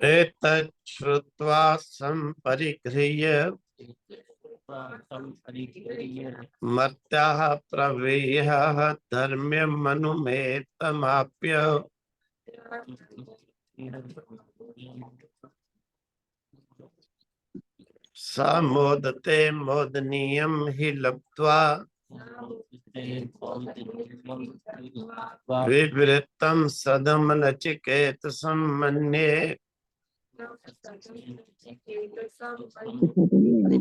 एतत् श्रुत्वा सम्परिगृह्य मर्त्याः प्रवीयः धर्म्यमनुमेतमाप्य स मोदते मोदनीयं हि लब्ध्वा विवृत्तं सदम नचिकेतसं मन्ये।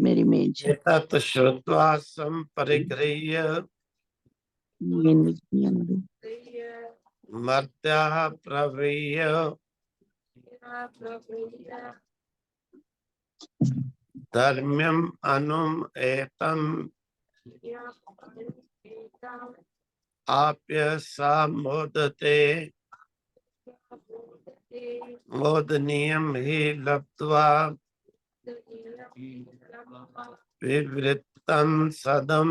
मेरी इमेज एतत् श्रुत्वा सम्परिगृह्य मर्त्याः प्रवीय धर्म्यम् अनुम एतम् आप्य सा मोदते मोदनीयं हि लब्ध्वा विवृत्तं सदम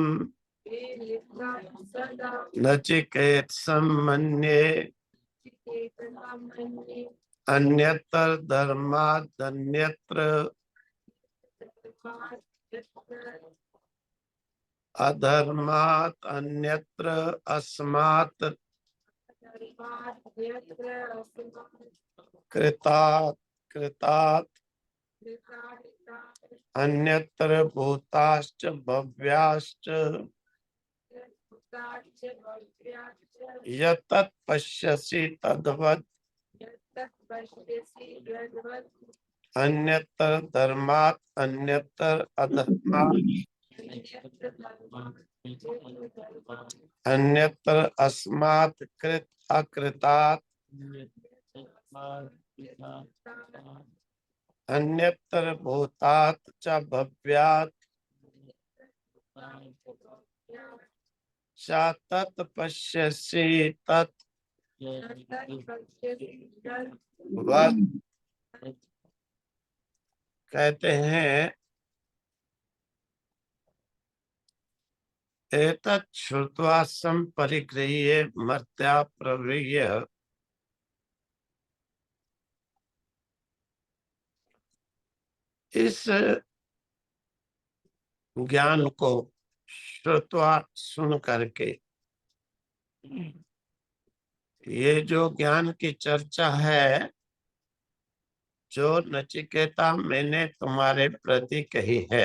नचिकेत्सं मन्ये। अन्यत्र धर्मादन्यत्र अधर्मात् अन्यत्र अस्मात् कृतात् कृतात् अन्यत्र भूताश्च भव्याश्च यतत् पश्यसि तद्वत् अन्यत्र धर्मात् अन्यत्र अधर्मात् अन्यत्र अस्मात् कृत अकृतात् अन्यत्र भूतात् च भव्यात् च तत् पश्यसि तत् वत्। कहते हैं एतत् श्रुत्वा सम्परिगृह्य मर्त्या प्रवीय। इस ज्ञान को श्रुत्वा सुन करके, ये जो ज्ञान की चर्चा है जो नचिकेता मैंने तुम्हारे प्रति कही है,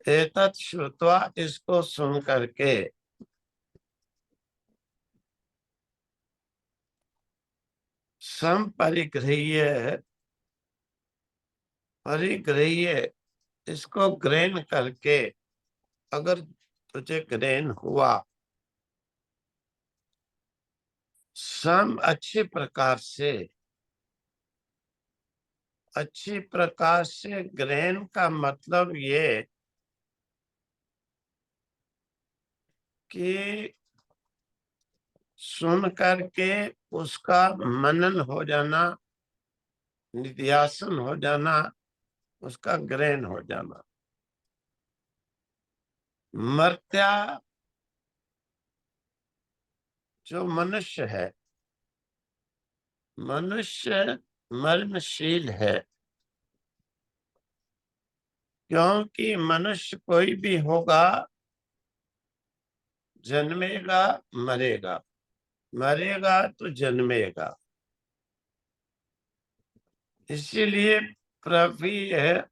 एतत् श्रुत्वा इसको सुन करके संपरिगृह्य परिगृह्य इसको ग्रहण करके अगर तुझे ग्रहण हुआ सम अच्छी प्रकार से ग्रहण का मतलब ये कि सुन करके उसका मनन हो जाना, निध्यासन हो जाना, उसका ग्रहण हो जाना। मर्त्या जो मनुष्य है, मनुष्य मरणशील है, क्योंकि मनुष्य कोई भी होगा जन्मेगा मरेगा, मरेगा तो जन्मेगा। इसीलिए प्रवीय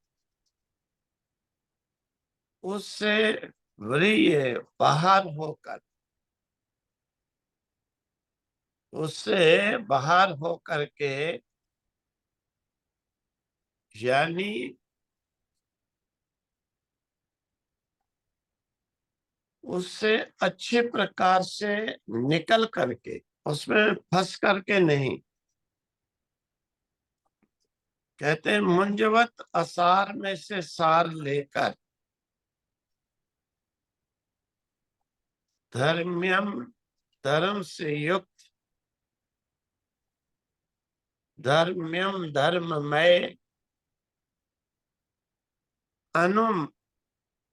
उससे व्रीय बाहर होकर, उससे बाहर होकर के यानी उससे अच्छे प्रकार से निकल करके, उसमें फंस करके नहीं। कहते हैं मुंजवत असार में से सार लेकर धर्म्यम धर्म से युक्त धर्म्यम धर्ममय अनुम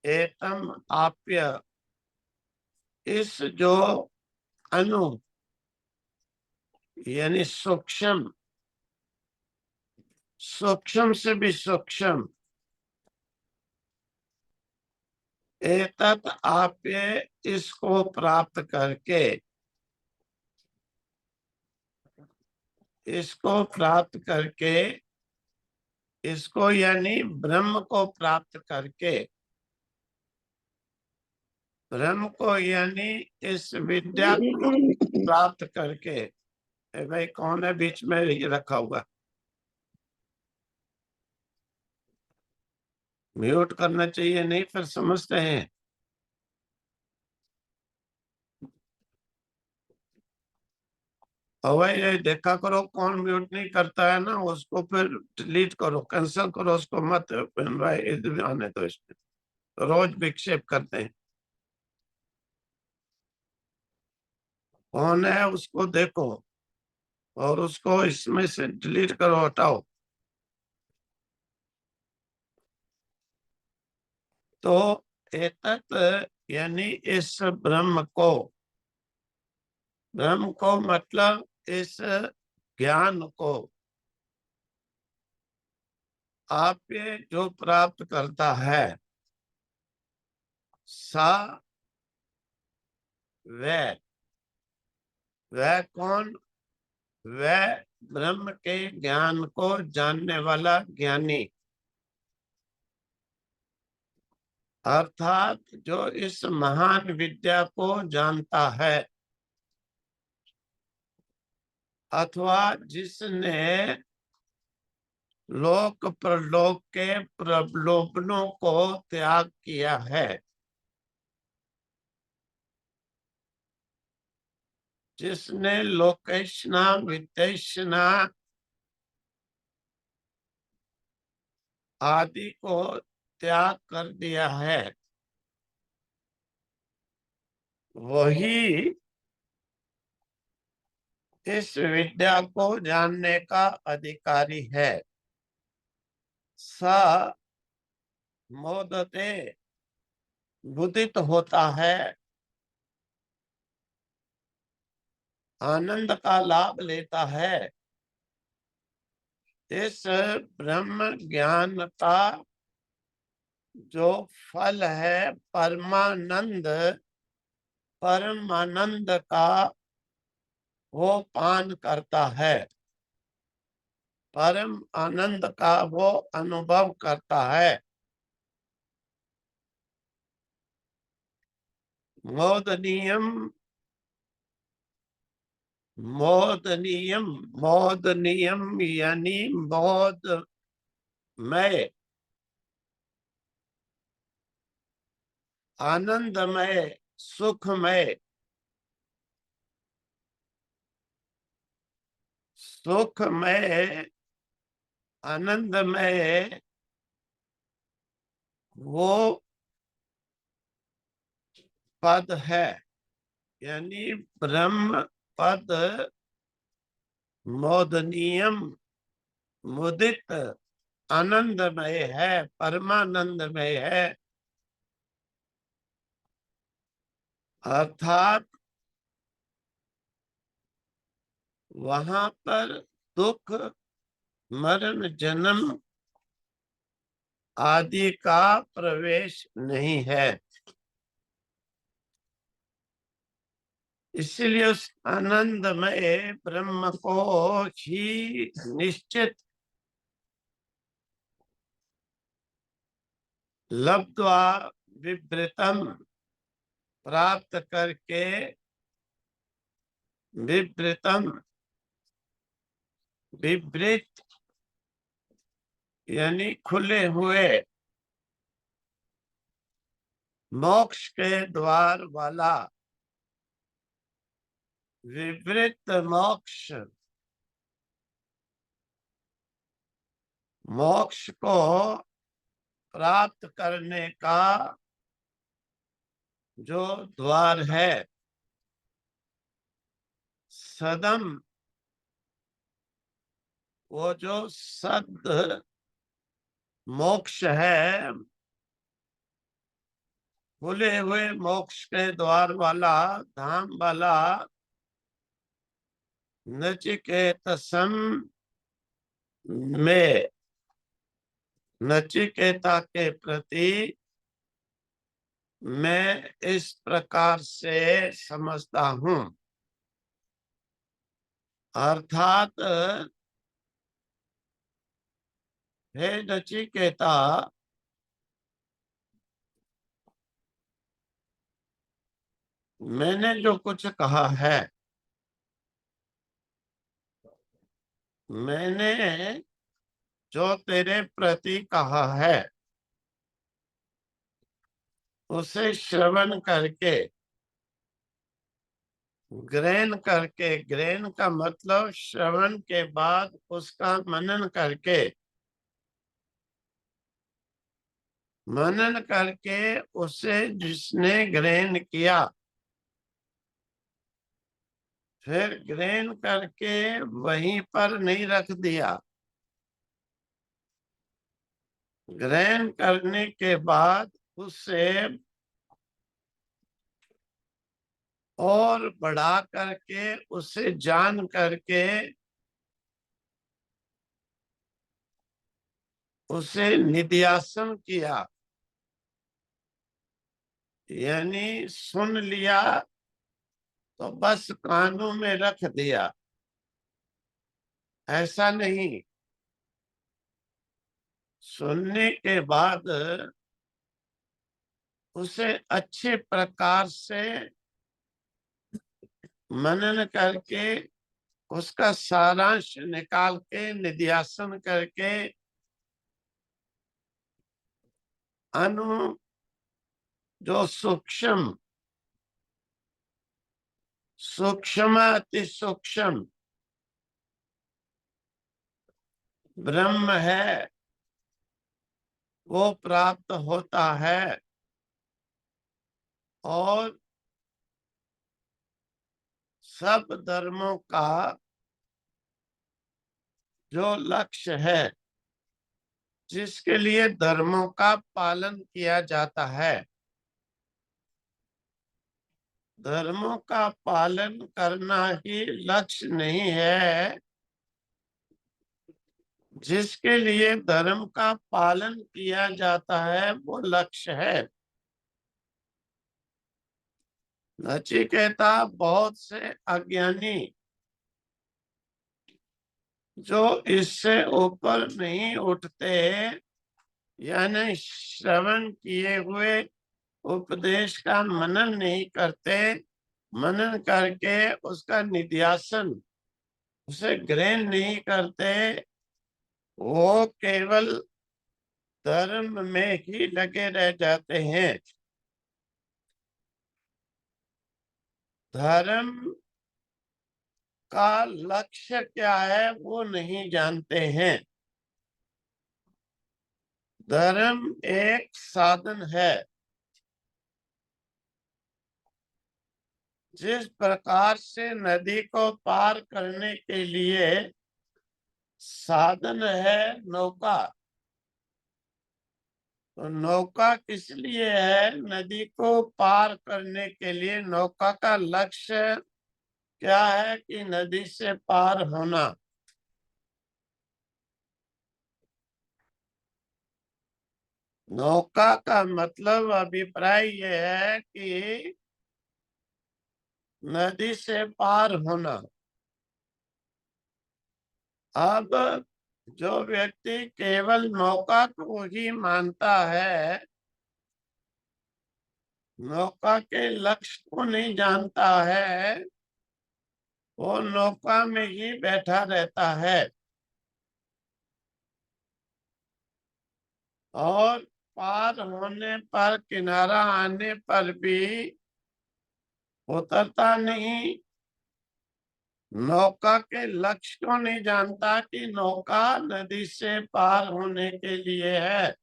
एतम आप्य। इस जो अनु यानी सूक्ष्म सूक्ष्म से भी सूक्ष्म। एतत् आप्य, इसको प्राप्त करके, इसको प्राप्त करके, इसको यानी ब्रह्म को प्राप्त करके, ब्रह्म को यानी इस विद्या को प्राप्त करके। भाई कौन है बीच में ये रखा हुआ? म्यूट करना चाहिए, नहीं फिर समझते हैं। और भाई ये देखा करो, कौन म्यूट नहीं करता है ना, उसको फिर डिलीट करो, कैंसिल करो, उसको मत भाई आने दो। इसमें रोज विक्षेप करते हैं। कौन है उसको देखो, और उसको इसमें से डिलीट करो, हटाओ। तो एतत् यानी इस ब्रह्म को, ब्रह्म को मतलब इस ज्ञान को, आप ये जो प्राप्त करता है, सा, वह, वह कौन? वह ब्रह्म के ज्ञान को जानने वाला ज्ञानी, अर्थात जो इस महान विद्या को जानता है, अथवा जिसने लोक प्रलोक के प्रलोभनों को त्याग किया है, जिसने लोकेशना विदेशना आदि को त्याग कर दिया है, वही इस विद्या को जानने का अधिकारी है। स मोदते, मुदित होता है, आनंद का लाभ लेता है। इस ब्रह्म ज्ञान का जो फल है परमानंद, परमानंद का वो पान करता है, परम आनंद का वो अनुभव करता है। मोदनीयम, मोदनीयम, मोदनीयम यानी मोदमय, आनंदमय, सुखमय, सुखमय, आनंदमय वो पद है, यानी ब्रह्म पद मोदनीयम, मुदित, आनंदमय है, परमानंदमय है। अर्थात वहां पर दुख, मरण, जन्म आदि का प्रवेश नहीं है। इसलिए उस आनंदमय ब्रह्म को ही निश्चित लब्ध्वा विवृतम, प्राप्त करके, विवृतम, विवृत यानी खुले हुए, मोक्ष के द्वार वाला, विवृत मोक्ष, मोक्ष को प्राप्त करने का जो द्वार है, सदम, वो जो सद मोक्ष है, खुले हुए मोक्ष के द्वार वाला, धाम वाला, नचिकेतसम में नचिकेता के प्रति मैं इस प्रकार से समझता हूं, अर्थात हे नचिकेता, मैंने जो कुछ कहा है, मैंने जो तेरे प्रति कहा है, उसे श्रवण करके, ग्रहण करके, ग्रहण का मतलब श्रवण के बाद उसका मनन करके, मनन करके उसे जिसने ग्रहण किया, फिर ग्रहण करके वहीं पर नहीं रख दिया, ग्रहण करने के बाद उससे और बढ़ा करके, उसे जान करके उसे निध्यासन किया, यानी सुन लिया तो बस कानों में रख दिया, ऐसा नहीं। सुनने के बाद उसे अच्छे प्रकार से मनन करके, उसका सारांश निकाल के, निध्यासन करके, अनु जो सूक्ष्म, सूक्ष्म अति सूक्ष्म ब्रह्म है, वो प्राप्त होता है। और सब धर्मों का जो लक्ष्य है, जिसके लिए धर्मों का पालन किया जाता है, धर्मों का पालन करना ही लक्ष्य नहीं है, जिसके लिए धर्म का पालन किया जाता है वो लक्ष्य है। नचिकेता, बहुत से अज्ञानी जो इससे ऊपर नहीं उठते, यानी श्रवण किए हुए उपदेश का मनन नहीं करते, मनन करके उसका निध्यासन, उसे ग्रहण नहीं करते, वो केवल धर्म में ही लगे रह जाते हैं। धर्म का लक्ष्य क्या है वो नहीं जानते हैं। धर्म एक साधन है। जिस प्रकार से नदी को पार करने के लिए साधन है नौका, तो नौका किस लिए है? नदी को पार करने के लिए नौका का लक्ष्य क्या है कि नदी से पार होना। नौका का मतलब अभिप्राय यह है कि नदी से पार होना। अब जो व्यक्ति केवल नौका को ही मानता है, नौका के लक्ष्य को नहीं जानता है, वो नौका में ही बैठा रहता है और पार होने पर, किनारा आने पर भी उतरता नहीं। नौका के लक्ष्य को नहीं जानता कि नौका नदी से पार होने के लिए है।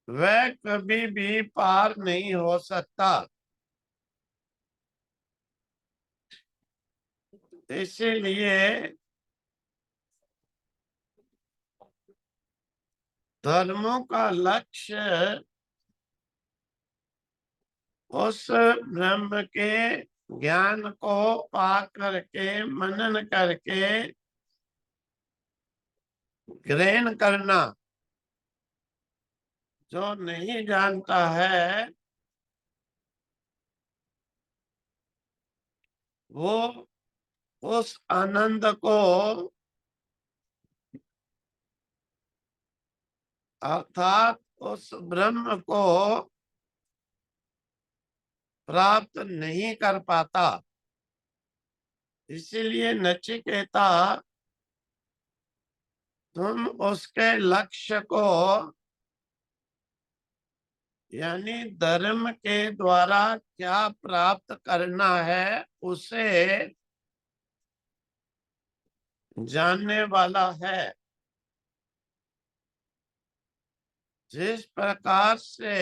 वह कभी भी पार नहीं हो सकता। इसीलिए धर्मों का लक्ष्य उस ब्रह्म के ज्ञान को पा करके मनन करके ग्रहण करना। जो नहीं जानता है वो उस आनंद को अर्थात उस ब्रह्म को प्राप्त नहीं कर पाता। इसीलिए नचिकेता तुम उसके लक्ष्य को यानी धर्म के द्वारा क्या प्राप्त करना है उसे जानने वाला है। जिस प्रकार से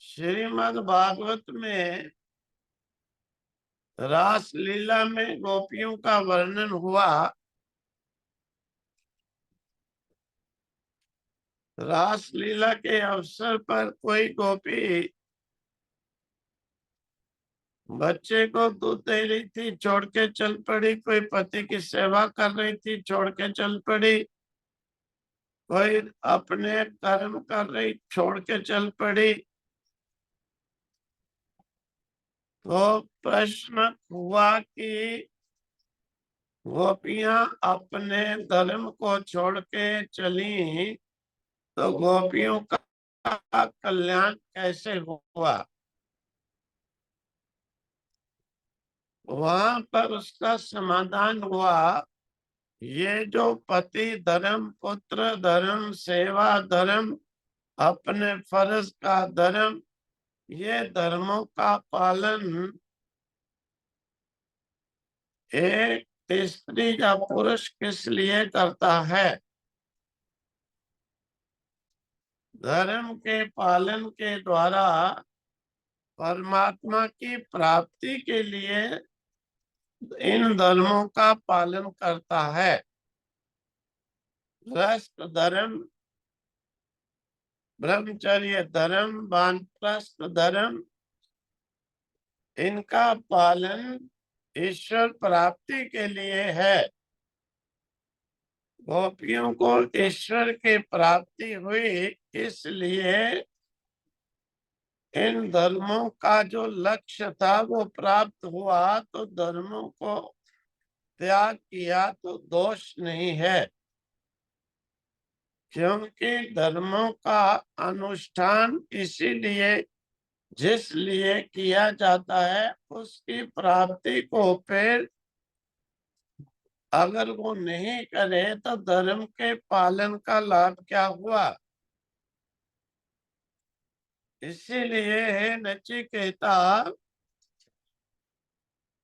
श्रीमद् भागवत में रास लीला में गोपियों का वर्णन हुआ, रास लीला के अवसर पर कोई गोपी बच्चे को दूध दे रही थी, छोड़ के चल पड़ी। कोई पति की सेवा कर रही थी, छोड़ के चल पड़ी। कोई अपने कर्म कर रही, छोड़ के चल पड़ी। तो प्रश्न हुआ कि गोपियां अपने धर्म को छोड़ के चली तो गोपियों का कल्याण कैसे हुआ। वहां पर उसका समाधान हुआ, ये जो पति धर्म, पुत्र धर्म, सेवा धर्म, अपने फर्ज का धर्म, ये धर्मों का पालन एक स्त्री या पुरुष किस लिए करता है। धर्म के पालन के द्वारा परमात्मा की प्राप्ति के लिए इन धर्मों का पालन करता है। गृहस्थ धर्म, ब्रह्मचर्य धर्म, वानप्रस्थ धर्म, इनका पालन ईश्वर प्राप्ति के लिए है। गोपियों को ईश्वर की प्राप्ति हुई, इसलिए इन धर्मों का जो लक्ष्य था वो प्राप्त हुआ। तो धर्मों को त्याग किया तो दोष नहीं है, क्योंकि धर्मों का अनुष्ठान इसीलिए जिस लिए किया जाता है उसकी प्राप्ति को फिर अगर वो नहीं करे तो धर्म के पालन का लाभ क्या हुआ। इसीलिए हे नचिकेता,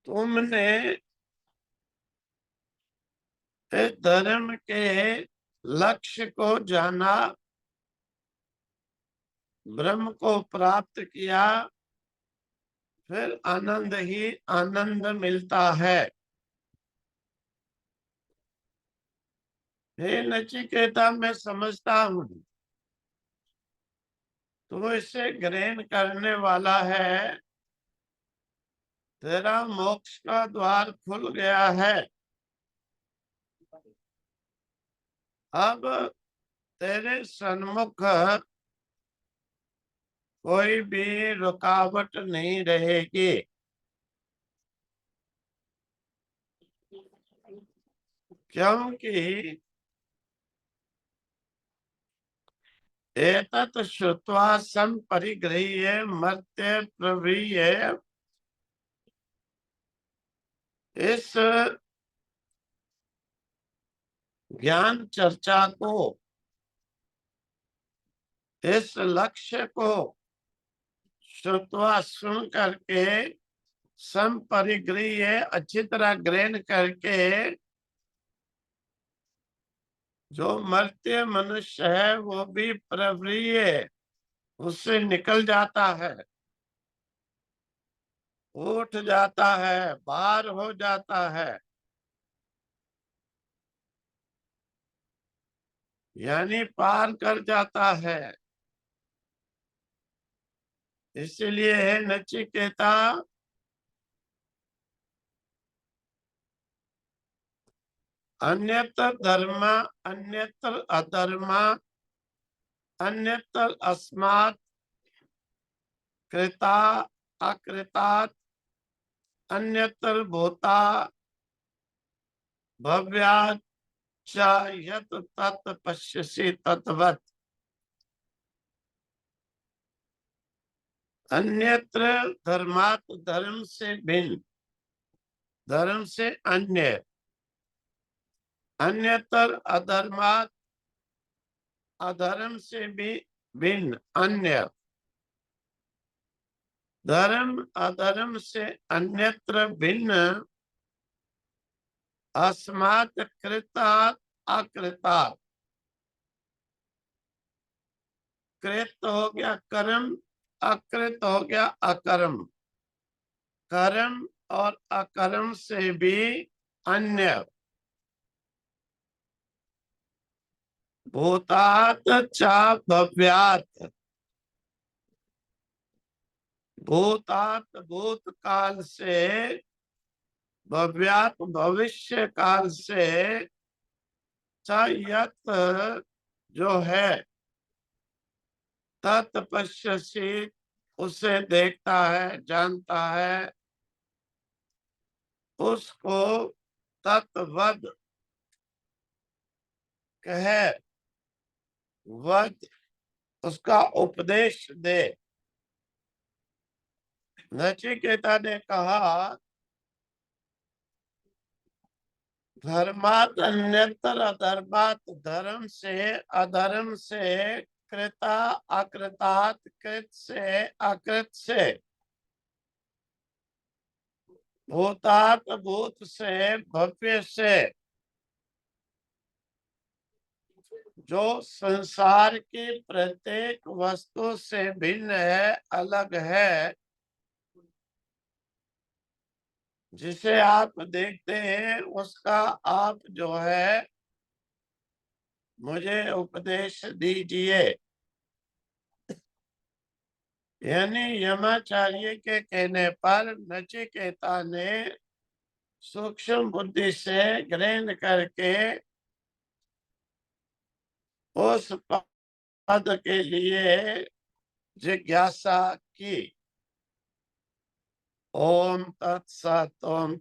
तुमने इस धर्म के लक्ष्य को जाना, ब्रह्म को प्राप्त किया, फिर आनंद ही आनंद मिलता है। हे नचिकेता, मैं समझता हूँ तो इसे ग्रहण करने वाला है, तेरा मोक्ष का द्वार खुल गया है। अब तेरे सन्मुख कोई भी रुकावट नहीं रहेगी, क्योंकि एतत् श्रुत्वा संपरिगृह्य मर्त्य प्रवीय, इस ज्ञान चर्चा को, इस लक्ष्य को श्रुत्वा सुन करके, संपरिगृह्य अच्छी तरह ग्रहण करके, जो मर्त्य मनुष्य है वो भी प्रवीय उससे निकल जाता है, उठ जाता है, पार हो जाता है, यानी पार कर जाता है। इसलिए हे नचिकेता, अन्यत्र धर्म अन्यत्र अधर्म अन्यत्र अस्मात् कृता अकृतात् अन्यत्र भूता भव्यात् च यत् तत् पश्यसि तद्वत्। अन्यत्र धर्मात्, धर्म से भिन्न, धर्म से अन्य, अन्यत्र अधर्मात्, अधर्म से भी भिन्न अन्य, धर्म अधर्म से अन्यत्र भिन्न, अस्मात् कृतात् अकृतात्। कृत हो गया कर्म, अकृत हो गया अकर्म। कर्म और अकर्म से भी अन्य। भूतात् च भव्यात्, भूतात् भूतकाल से, भव्यात् भविष्य काल से, च यत् जो है, तत्पश्यसि उसे देखता है, जानता है, उसको तत्वद कहे, वद उसका उपदेश दे। नचिकेता ने कहा, धर्मात अन्यतर अधर्मात, धर्म से अधर्म से, कृता अकृतात्, कृत से अकृत से, भूतात भूत से, भव्य से, जो संसार की प्रत्येक वस्तु से भिन्न है, अलग है, जिसे आप देखते हैं उसका आप जो है मुझे उपदेश दीजिए। यानी यमाचार्य के कहने पर नचिकेता ने सूक्ष्म बुद्धि से ग्रहण करके उस पद के लिए जिज्ञासा की। ओम तत्सत। ओम